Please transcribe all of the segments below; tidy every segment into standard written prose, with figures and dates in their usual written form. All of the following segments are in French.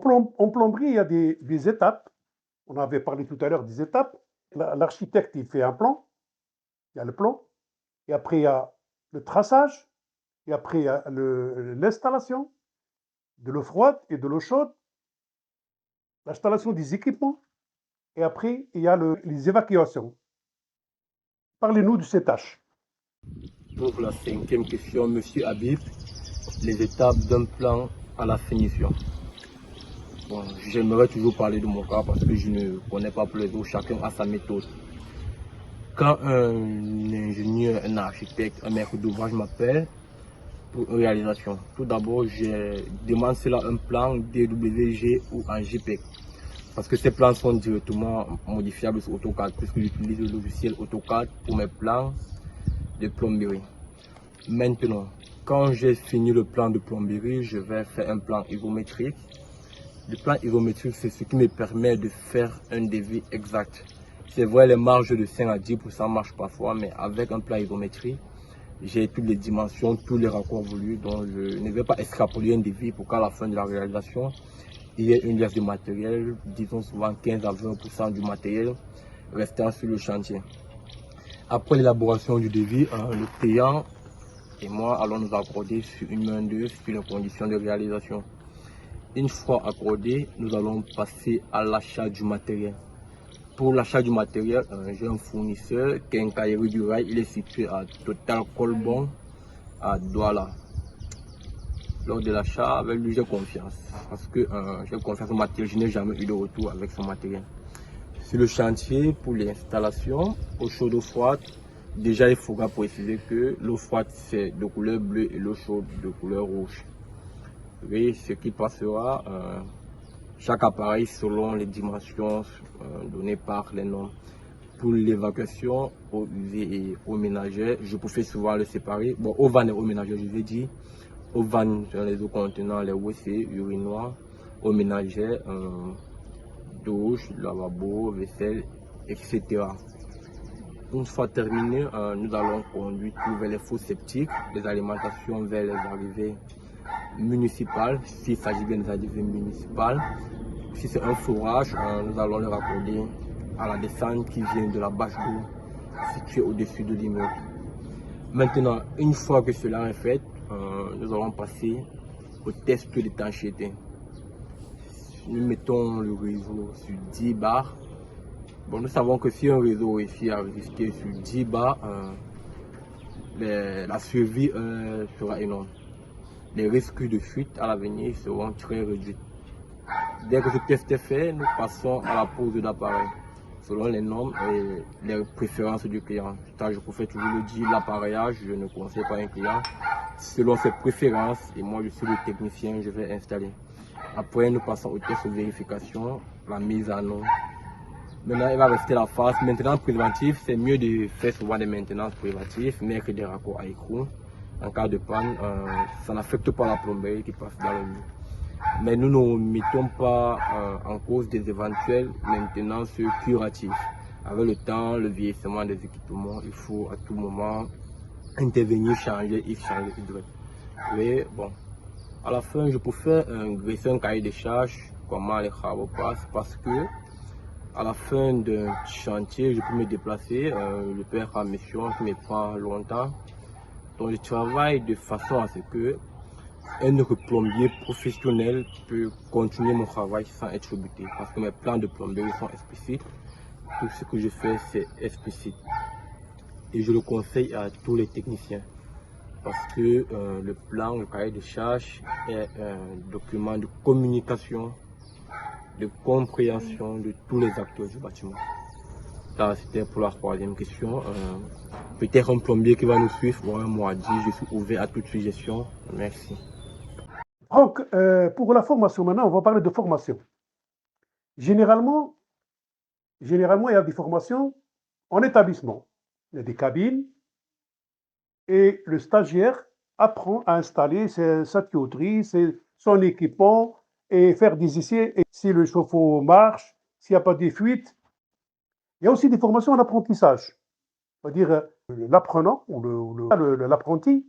En plomberie, il y a des étapes. On avait parlé tout à l'heure des étapes. L'architecte, il fait un plan, il y a le plan, et après, il y a le traçage, et après, il y a l'installation de l'eau froide et de l'eau chaude, l'installation des équipements, et après, il y a les évacuations. Parlez-nous de ces tâches. Pour la cinquième question, Monsieur Habib, les étapes d'un plan à la finition. Bon, j'aimerais toujours parler de mon cas parce que je ne connais pas pour les autres, chacun a sa méthode. Quand un ingénieur, un architecte, un maître d'ouvrage m'appelle pour une réalisation, tout d'abord, je demande cela un plan DWG ou en JPEG. Parce que ces plans sont directement modifiables sur AutoCAD, puisque j'utilise le logiciel AutoCAD pour mes plans de plomberie. Maintenant, quand j'ai fini le plan de plomberie, je vais faire un plan isométrique. Le plan isométrique, c'est ce qui me permet de faire un devis exact. C'est vrai, les marges de 5 à 10% marchent parfois, mais avec un plan isométrique, j'ai toutes les dimensions, tous les raccords voulus, donc je ne vais pas extrapoler un devis pour qu'à la fin de la réalisation, il y ait une liasse de matériel, disons souvent 15 à 20% du matériel restant sur le chantier. Après l'élaboration du devis, le client et moi allons nous accorder sur une main d'œuvre sur les conditions de réalisation. Une fois accordé, nous allons passer à l'achat du matériel. Pour l'achat du matériel, j'ai un fournisseur, Quincaillerie du Rail, il est situé à Total Colbon, à Douala. Lors de l'achat, avec lui, j'ai confiance. Parce que j'ai confiance au matériel, je n'ai jamais eu de retour avec son matériel. Sur le chantier, pour l'installation, eau chaude, eau froide, déjà il faudra préciser que l'eau froide c'est de couleur bleue et l'eau chaude de couleur rouge. Oui, ce qui passera, chaque appareil selon les dimensions données par les normes. Pour l'évacuation eau usée et eau ménagère, je préfère souvent le séparer. Bon, eau vanne et eau ménagère, je vais dire. Eau vanne dans les eaux contenant les WC, urinoir, eau ménagère, douche, lavabo, vaisselle, etc. Une fois terminé, nous allons conduire tout vers les fosses septiques, les alimentations vers les arrivées municipales, s'il s'agit bien des arrivées municipales. Si c'est un forage, nous allons le raccorder à la descente qui vient de la bâche d'eau située au-dessus de l'immeuble. Maintenant, une fois que cela est fait, nous allons passer au test d'étanchéité. Nous mettons le réseau sur 10 bars. Bon, nous savons que si un réseau réussit à résister sur 10 bars, la survie sera énorme. Les risques de fuite à l'avenir seront très réduits. Dès que ce test est fait, nous passons à la pose d'appareil, selon les normes et les préférences du client. Je préfère toujours le dire, l'appareillage, je ne conseille pas un client. Selon ses préférences, et moi je suis le technicien, je vais installer. Après, nous passons au test de vérification, la mise en eau. Maintenant, il va rester la phase maintenance préventive. C'est mieux de faire souvent des maintenances préventives, mettre des raccords à écrou. En cas de panne, ça n'affecte pas la plomberie qui passe dans le mur. Mais nous ne mettons pas en cause des éventuelles maintenances curatives. Avec le temps, le vieillissement des équipements, il faut à tout moment intervenir, changer X, changer Y. Mais bon, à la fin, je préfère dresser un cahier de charges, comment les travaux passent, parce que à la fin d'un chantier, je peux me déplacer, je peux être en mission qui me prend longtemps. Donc je travaille de façon à ce que un plombier professionnel peut continuer mon travail sans être buté. Parce que mes plans de plomberie sont explicites. Tout ce que je fais, c'est explicite. Et je le conseille à tous les techniciens. Parce que le plan, le cahier de charges est un document de communication, de compréhension de tous les acteurs du bâtiment. Ça, c'était pour la troisième question. Peut-être un plombier qui va nous suivre, bon, moi dit, je suis ouvert à toute suggestion. Merci. Franck, pour la formation, maintenant, on va parler de formation. Généralement, il y a des formations en établissement. Il y a des cabines et le stagiaire apprend à installer sa tuyauterie, son équipement et faire des essais. Et si le chauffe-eau marche, s'il n'y a pas de fuite. Il y a aussi des formations en apprentissage. C'est-à-dire l'apprenant ou l'apprenti,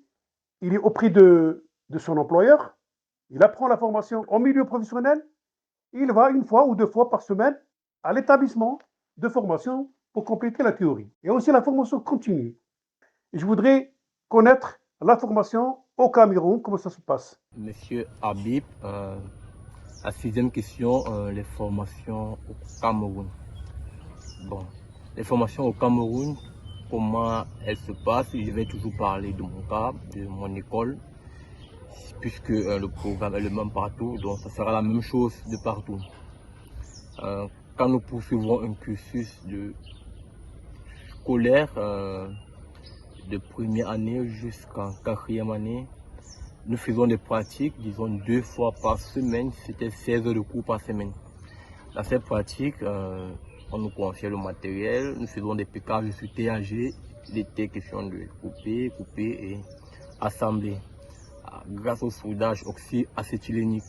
il est auprès de son employeur, il apprend la formation en milieu professionnel il va une fois ou 2 fois par semaine à l'établissement de formation pour compléter la théorie. Et aussi la formation continue. Et je voudrais connaître la formation au Cameroun, comment ça se passe. Monsieur Habib, la sixième question, les formations au Cameroun. Bon, les formations au Cameroun, comment elles se passent? Je vais toujours parler de mon cas, de mon école, puisque le programme est le même partout, donc ça sera la même chose de partout. Quand nous poursuivons un cursus scolaire de première année jusqu'en quatrième année, nous faisons des pratiques, disons 2 fois par semaine, c'était 16 heures de cours par semaine. Dans ces pratiques, on nous confie le matériel, nous faisons des piquages sur TAG, il était question de couper et assembler. Grâce au soudage oxyacétylénique.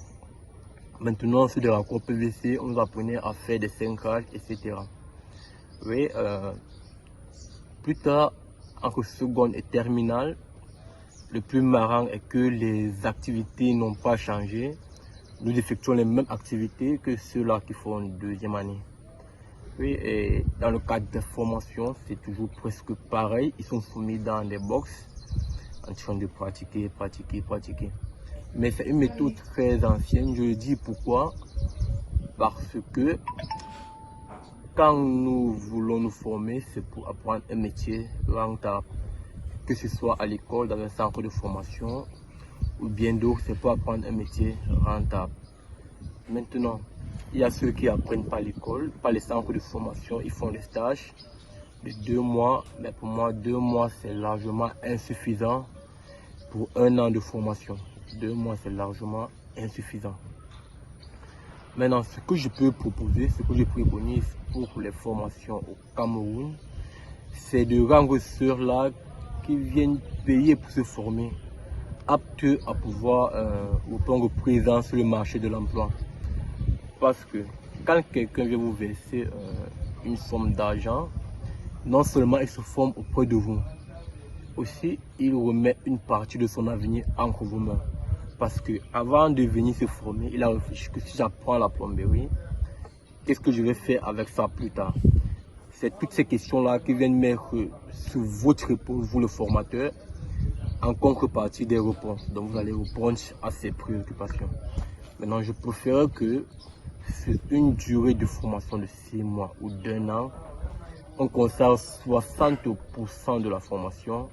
Maintenant, sur des raccords PVC, on nous apprenait à faire des cinquages, etc. Oui, plus tard, entre seconde et terminale, le plus marrant est que les activités n'ont pas changé. Nous effectuons les mêmes activités que ceux-là qui font une deuxième année. Oui, et dans le cadre de formation, c'est toujours presque pareil. Ils sont soumis dans des box en train de pratiquer. Mais c'est une méthode très ancienne. Je le dis pourquoi? Parce que quand nous voulons nous former, c'est pour apprendre un métier rentable. Que ce soit à l'école, dans un centre de formation, ou bien d'autres, c'est pour apprendre un métier rentable. Maintenant, il y a ceux qui apprennent par l'école, par les centres de formation, ils font des stages de 2 mois. Mais pour moi, 2 mois, c'est largement insuffisant pour 1 an de formation. 2 mois, c'est largement insuffisant. Maintenant, ce que je peux proposer, ce que je préconise pour les formations au Cameroun, c'est de rendre ceux-là qui viennent payer pour se former aptes à pouvoir reprendre présence sur le marché de l'emploi. Parce que quand quelqu'un vient vous verser une somme d'argent, non seulement il se forme auprès de vous, aussi il remet une partie de son avenir entre vos mains. Parce que avant de venir se former, il a réfléchi que si j'apprends la plomberie, qu'est-ce que je vais faire avec ça plus tard? C'est toutes ces questions-là qui viennent mettre sur votre épaule, vous le formateur, en contrepartie des réponses. Donc vous allez répondre à ces préoccupations. Maintenant, je préfère que sur une durée de formation de 6 mois ou d'1 an, on consacre 60% de la formation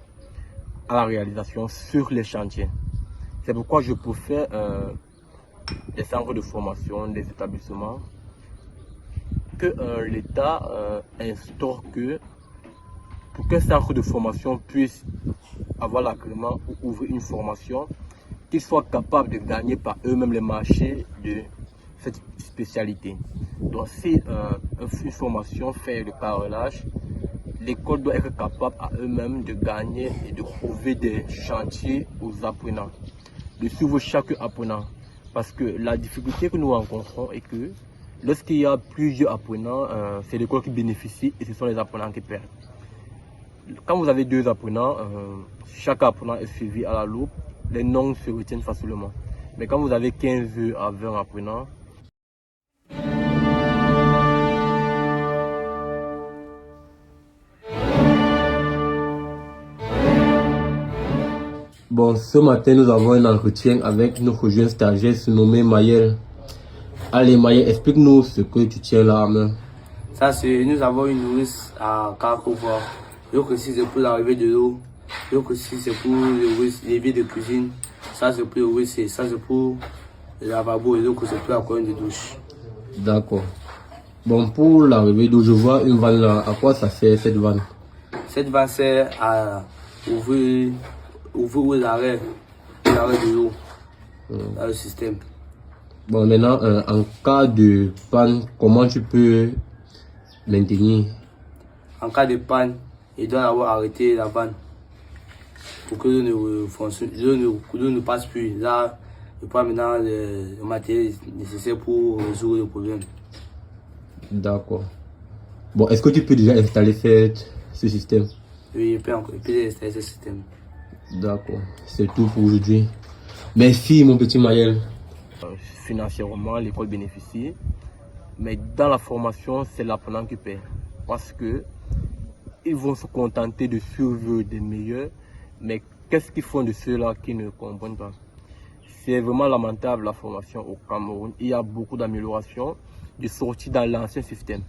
à la réalisation sur les chantiers. C'est pourquoi je préfère des centres de formation, des établissements, que l'État instaure que pour qu'un centre de formation puisse avoir l'agrément ou ouvrir une formation, qu'ils soient capables de gagner par eux-mêmes les marchés de cette spécialité. Donc si une formation fait le carrelage, l'école doit être capable à eux-mêmes de gagner et de trouver des chantiers aux apprenants, de suivre chaque apprenant. Parce que la difficulté que nous rencontrons est que lorsqu'il y a plusieurs apprenants, c'est l'école qui bénéficie et ce sont les apprenants qui perdent. Quand vous avez 2 apprenants, chaque apprenant est suivi à la loupe, les noms se retiennent facilement. Mais quand vous avez 15 à 20 apprenants, bon, ce matin, nous avons un entretien avec notre jeune stagiaire nommé Maël. Allez, Maël, explique-nous ce que tu tiens là à main. Ça, c'est, nous avons une nourrice à Carcover. Donc, ici, c'est pour l'arrivée de l'eau. Donc, ici, c'est pour l'évier de cuisine. Ça, c'est pour le WC. Ça, c'est pour le lavabo. Et donc, c'est pour la colonne de douche. D'accord. Bon, pour l'arrivée d'eau, je vois une vanne là. À quoi ça sert cette vanne? Cette vanne sert à ouvrir l'arrêt de l'eau dans le système. Bon, maintenant, en cas de panne, comment tu peux maintenir? En cas de panne, il doit avoir arrêté la vanne pour que l'eau ne passe plus. Là, je prends maintenant le matériel nécessaire pour résoudre le problème. D'accord. Bon, est-ce que tu peux déjà installer ce système? Oui, je peux installer ce système. D'accord. C'est tout pour aujourd'hui. Merci, mon petit Maël. Financièrement, l'école bénéficie, mais dans la formation, c'est l'apprenant qui paie. Parce que ils vont se contenter de suivre des meilleurs, mais qu'est-ce qu'ils font de ceux-là qui ne comprennent pas? C'est vraiment lamentable la formation au Cameroun. Il y a beaucoup d'améliorations, de sorties dans l'ancien système.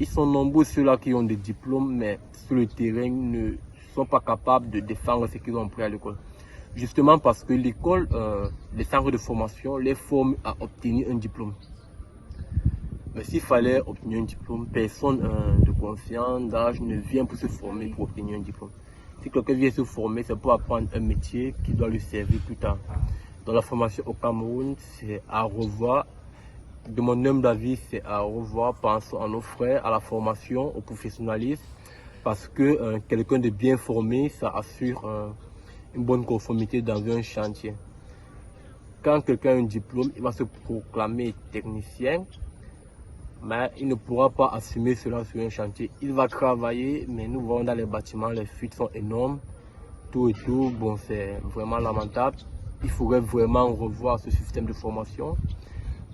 Ils sont nombreux ceux-là qui ont des diplômes, mais sur le terrain ne sont pas capables de défendre ce qu'ils ont appris à l'école. Justement parce que l'école, les centres de formation les forment à obtenir un diplôme. Mais s'il fallait obtenir un diplôme, personne de conscience, d'âge ne vient pour se former pour obtenir un diplôme. Si quelqu'un vient se former, c'est pour apprendre un métier qui doit lui servir plus tard. Dans la formation au Cameroun, c'est à revoir. De mon humble avis, c'est à revoir. Pensons à nos frères, à la formation, au professionnalisme. Parce que quelqu'un de bien formé, ça assure une bonne conformité dans un chantier. Quand quelqu'un a un diplôme, il va se proclamer technicien, mais il ne pourra pas assumer cela sur un chantier. Il va travailler, mais nous voyons dans les bâtiments, les fuites sont énormes. Tout et tout, bon, c'est vraiment lamentable. Il faudrait vraiment revoir ce système de formation,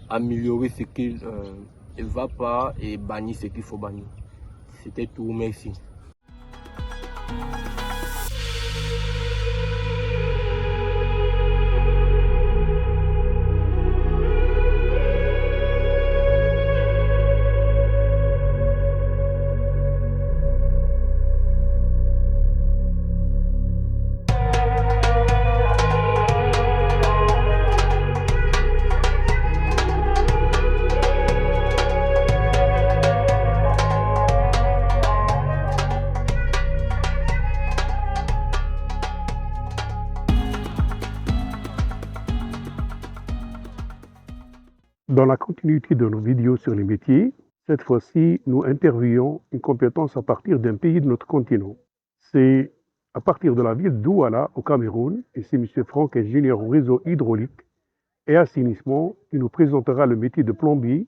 améliorer ce qui ne va pas et bannir ce qu'il faut bannir. C'était tout, merci. Dans la continuité de nos vidéos sur les métiers, cette fois-ci, nous interviewons une compétence à partir d'un pays de notre continent. C'est à partir de la ville d'Ouala, au Cameroun, et c'est M. Franck, ingénieur au réseau hydraulique et assainissement, qui nous présentera le métier de plombier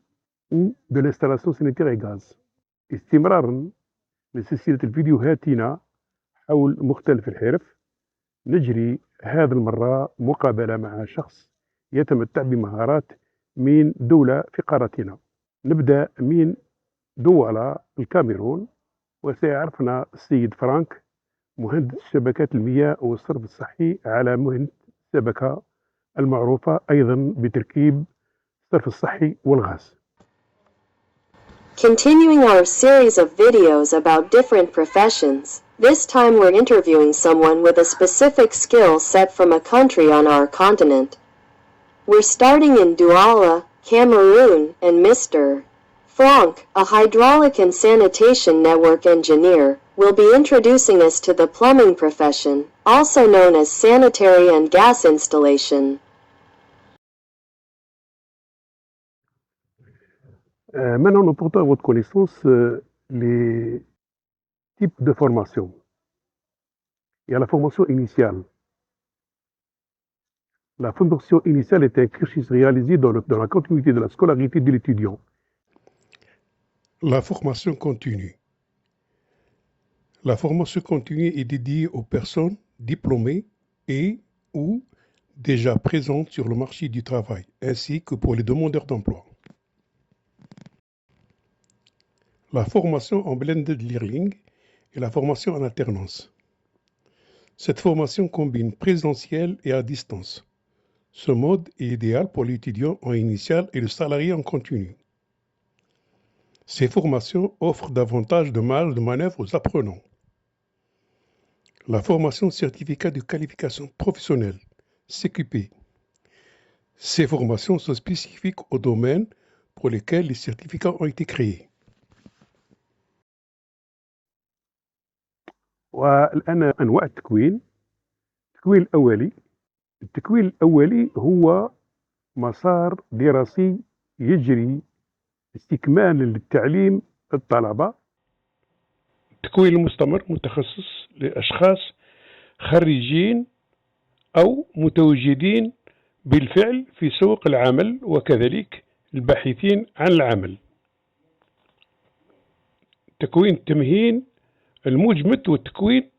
ou de l'installation sanitaire et gaz. استمرارا لسلسلة الفيديو هاتنا حول مختلف الحرف، نجري هذه المرة مقابلة مع شخص يتمتع بمهارات من دولة في قارتنا. نبدأ من دولة الكاميرون، وسيعرفنا السيد فرانك مهندس شبكات المياه والصرف الصحي على مهنة الشبكة المعروفة أيضا بتركيب الصرف الصحي والغاز. Continuing our series of videos about different professions, this time we're interviewing someone with a specific skill set from a country on our continent. We're starting in Douala, Cameroon, and Mr. Franck, a hydraulic and sanitation network engineer, will be introducing us to the plumbing profession, also known as sanitary and gas installation. Maintenant, nous portons à votre connaissance les types de formation. Il y a la formation initiale. La formation initiale est un cursus réalisé dans la continuité de la scolarité de l'étudiant. La formation continue. La formation continue est dédiée aux personnes diplômées et ou déjà présentes sur le marché du travail, ainsi que pour les demandeurs d'emploi. La formation en blended learning et la formation en alternance. Cette formation combine présentiel et à distance. Ce mode est idéal pour l'étudiant en initial et le salarié en continu. Ces formations offrent davantage de marge de manœuvre aux apprenants. La formation certificat de qualification professionnelle, CQP. Ces formations sont spécifiques aux domaines pour lesquels les certificats ont été créés. والآن أنواع التكوين. التكوين الأولي. التكوين الأولي هو مسار دراسي يجري استكمالا للتعليم الطلبة. التكوين المستمر متخصص لأشخاص خريجين أو متواجدين بالفعل في سوق العمل وكذلك الباحثين عن العمل. تكوين التمهين المجمد والتكوين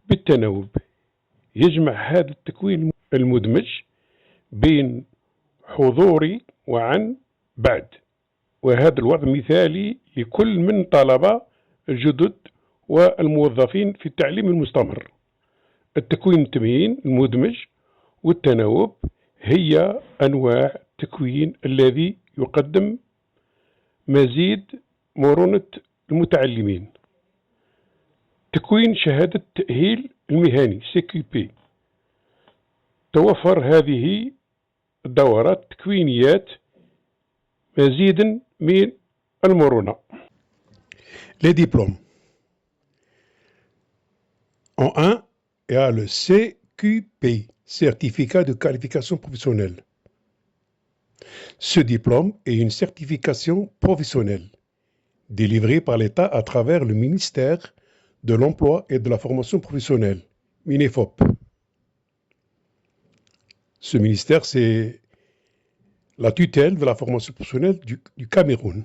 بالتناوب. يجمع هذا التكوين المدمج بين حضوري وعن بعد، وهذا الوضع مثالي لكل من طلبة الجدد والموظفين في التعليم المستمر. التكوين التمهين المدمج والتناوب هي أنواع التكوين الذي يقدم مزيد مرونة المتعلمين. تكوين شهادة التأهيل المهني CQP، توفر هذه الدورات التكوينيات مزيدا من المرونة. Les diplômes. En 1, il y a le CQP, Certificat de qualification professionnelle. Ce diplôme est une certification professionnelle délivrée par l'État à travers le ministère de l'Emploi et de la Formation professionnelle, MINEFOP. Ce ministère, c'est la tutelle de la formation professionnelle du Cameroun.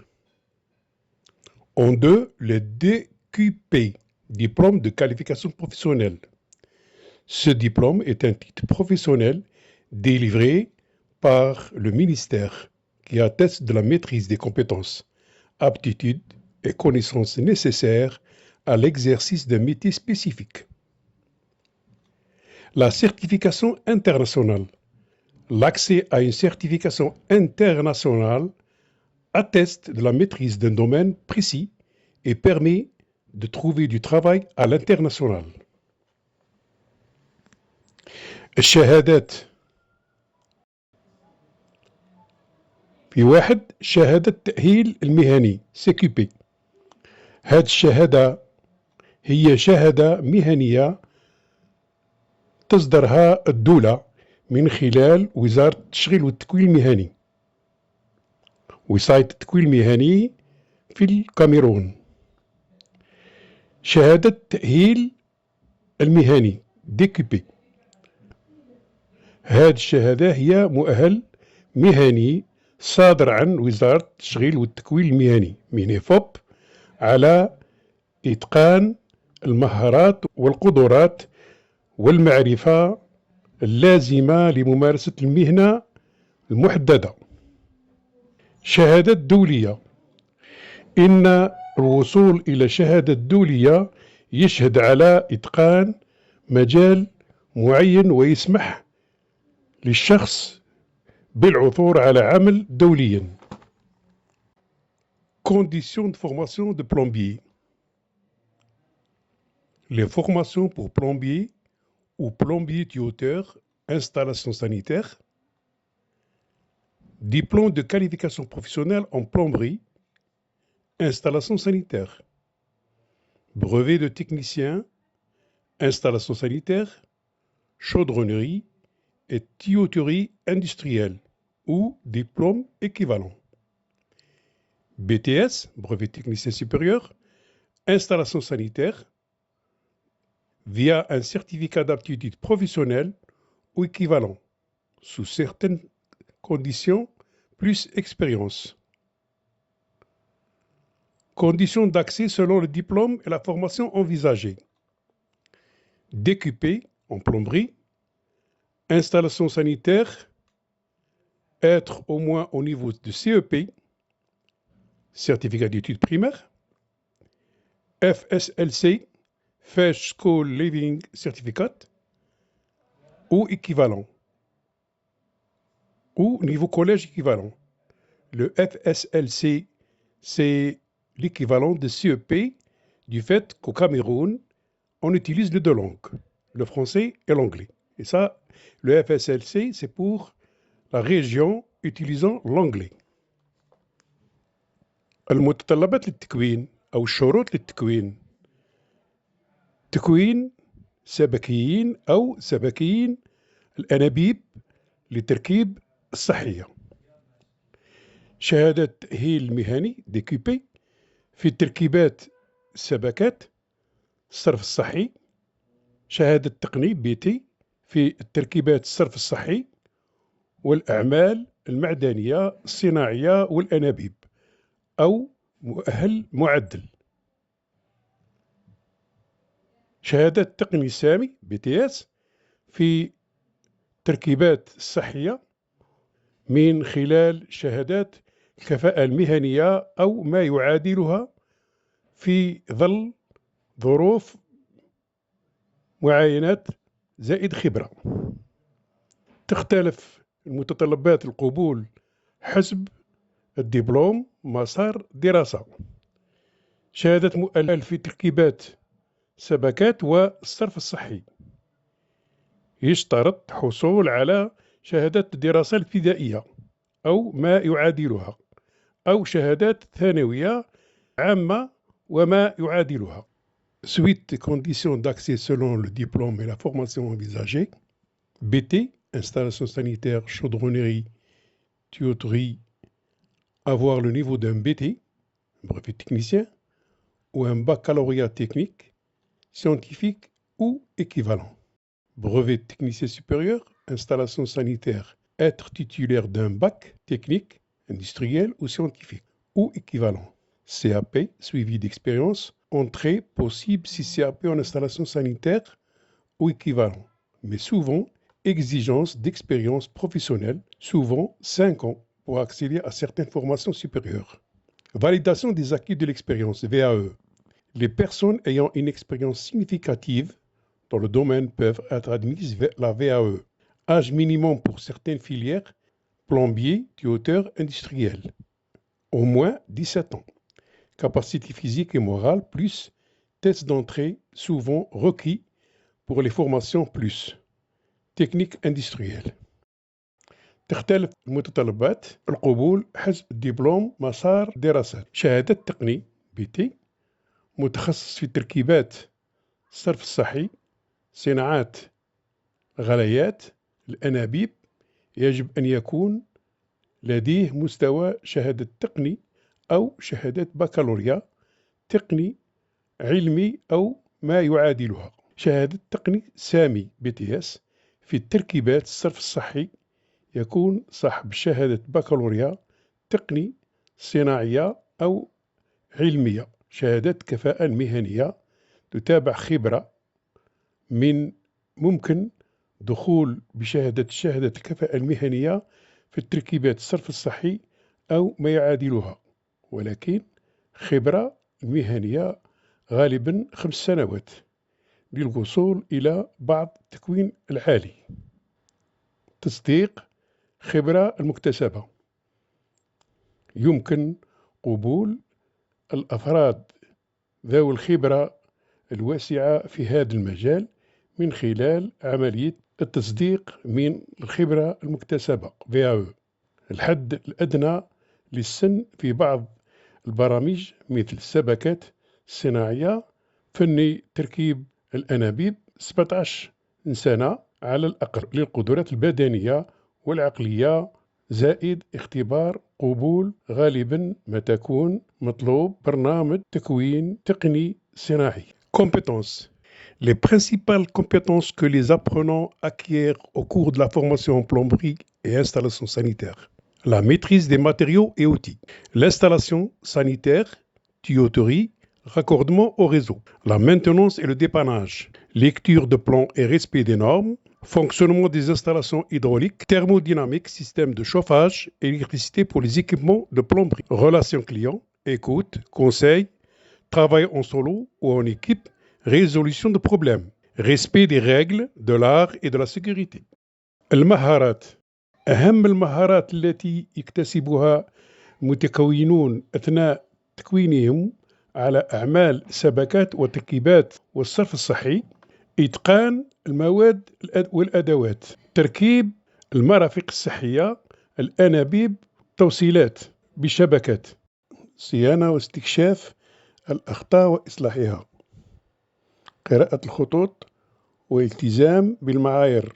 En 2, le DQP, diplôme de qualification professionnelle. Ce diplôme est un titre professionnel délivré par le ministère qui atteste de la maîtrise des compétences, aptitudes et connaissances nécessaires à l'exercice d'un métier spécifique. La certification internationale. L'accès à une certification internationale atteste de la maîtrise d'un domaine précis et permet de trouver du travail à l'international. الشهادات. في واحد شهادة التأهيل المهني CQP. هذه الشهادة هي شهادة مهنية تصدرها الدولة من خلال وزارة التشغيل والتكوين المهني، وزارة التكوين المهني في الكاميرون. شهادة التأهيل المهني DQP. هذه الشهادة هي مؤهل مهني صادر عن وزارة التشغيل والتكوين المهني مينيفوب على إتقان المهارات والقدرات والمعرفة اللازمة لممارسة المهنة المحددة. شهادة دولية. إن الوصول إلى شهادة دولية يشهد على إتقان مجال معين ويسمح للشخص بالعثور على عمل دوليا. Conditions de formation de plombier. Les formations pour plombier ou plombier tuyauteur, installation sanitaire, diplôme de qualification professionnelle en plomberie, installation sanitaire, brevet de technicien, installation sanitaire, chaudronnerie et tuyauterie industrielle ou diplôme équivalent. BTS, brevet technicien supérieur, installation sanitaire, via un certificat d'aptitude professionnelle ou équivalent, sous certaines conditions, plus expérience. Conditions d'accès selon le diplôme et la formation envisagée. DQP en plomberie, installation sanitaire, être au moins au niveau de CEP, certificat d'études primaires, FSLC, First School Living Certificate, ou équivalent, ou niveau collège équivalent. Le FSLC, c'est l'équivalent de CEP du fait qu'au Cameroun, on utilise les deux langues, le français et l'anglais. Et ça, le FSLC, c'est pour la région utilisant l'anglais. المتطلبات للتكوين أو الشروط للتكوين. تكوين سبكيين أو سبكيين الأنابيب لتركيب الصحية. شهادة تأهيل مهني DQP في تركيبات السبكات الصرف الصحي. شهادة تقني BT في التركيبات الصرف الصحي والأعمال المعدنية الصناعية والأنابيب أو مؤهل معدل. شهادة تقني سامي BTS في تركيبات الصحية من خلال شهادات الكفاءة المهنية أو ما يعادلها في ظل ظروف معاينات زائد خبرة. تختلف متطلبات القبول حسب الدبلوم، مسار دراسة. شهادة مؤهل في تركيبات سبكات والصرف الصحي. يشترط حصول على شهادة الدراسة الابتدائية أو ما يعادلها، أو شهادات ثانوية عامة وما يعادلها. Suite des conditions d'accès selon le diplôme et la formation envisagée. BT, installation sanitaire, chaudronnerie, tuyauterie, avoir le niveau d'un BT, brevet technicien, ou un baccalauréat technique, scientifique ou équivalent. Brevet technicien supérieur, installation sanitaire, être titulaire d'un bac technique, industriel ou scientifique, ou équivalent. CAP, suivi d'expérience, entrée possible si CAP en installation sanitaire ou équivalent, mais souvent exigence d'expérience professionnelle, souvent 5 ans pour accéder à certaines formations supérieures. Validation des acquis de l'expérience, VAE. Les personnes ayant une expérience significative dans le domaine peuvent être admises vers la VAE. Âge minimum pour certaines filières, plombier, tuyauteur, industriel. Au moins 17 ans. Capacité physique et morale plus test d'entrée souvent requis pour les formations plus technique industrielle. تختلف متطلبات القبول حسب الدبلوم، مسار دراسات. شهادة تقني BT متخصص في تركيبات الصرف الصحي، صناعات غليات، الأنابيب. يجب أن يكون لديه مستوى شهادة تقني أو شهادة بكالوريا تقني علمي أو ما يعادلها. شهادة تقني سامي BTS في التركيبات الصرف الصحي يكون صاحب شهادة بكالوريا تقني صناعية أو علمية. شهادة كفاءة المهنية تتابع خبرة. من ممكن دخول بشهادة الكفاءة المهنية في التركيبات الصرف الصحي أو ما يعادلها، ولكن خبرة مهنية غالبا 5 سنوات للوصول إلى بعض التكوين العالي. تصديق خبرة المكتسبة. يمكن قبول الأفراد ذوي الخبرة الواسعة في هذا المجال من خلال عملية التصديق من الخبرة المكتسبة VAE. الحد الأدنى للسن في بعض البرامج مثل السبكات الصناعية، فني تركيب الأنابيب 17 سنة على الأقل للقدرات البدنية والعقلية، زائد اختبار قبول غالبا ما تكون مطلوب برنامج تكوين تقني صناعي. Compétences. Les principales compétences que les apprenants acquièrent au cours de la formation en plomberie et installation sanitaire. La maîtrise des matériaux et outils. L'installation sanitaire, tuyauterie, raccordement au réseau. La maintenance et le dépannage. Lecture de plans et respect des normes. Fonctionnement des installations hydrauliques, thermodynamique, système de chauffage, électricité pour les équipements de plomberie. Relations clients, écoute, conseil, travail en solo ou en équipe, résolution de problèmes. Respect des règles de l'art et de la sécurité. المهارات. أهم المهارات التي يكتسبها المتكونون أثناء تكوينهم على أعمال سبكات وتركيبات والصرف الصحي: إتقان المواد والأدوات، تركيب المرافق الصحية، الأنابيب، توصيلات بشبكات، صيانة واستكشاف الأخطاء وإصلاحها، قراءة الخطوط والالتزام بالمعايير،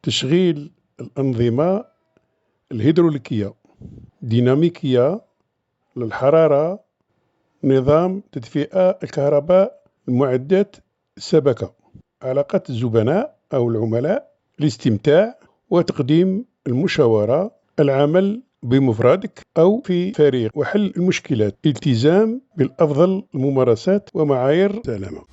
تشغيل الأنظمة الهيدروليكية، ديناميكية للحرارة، نظام تدفئة الكهرباء، المعدات السبكة، علاقة الزبناء أو العملاء، الاستمتاع وتقديم المشاورة، العمل بمفردك أو في فريق وحل المشكلات، التزام بالأفضل الممارسات ومعايير سلامة.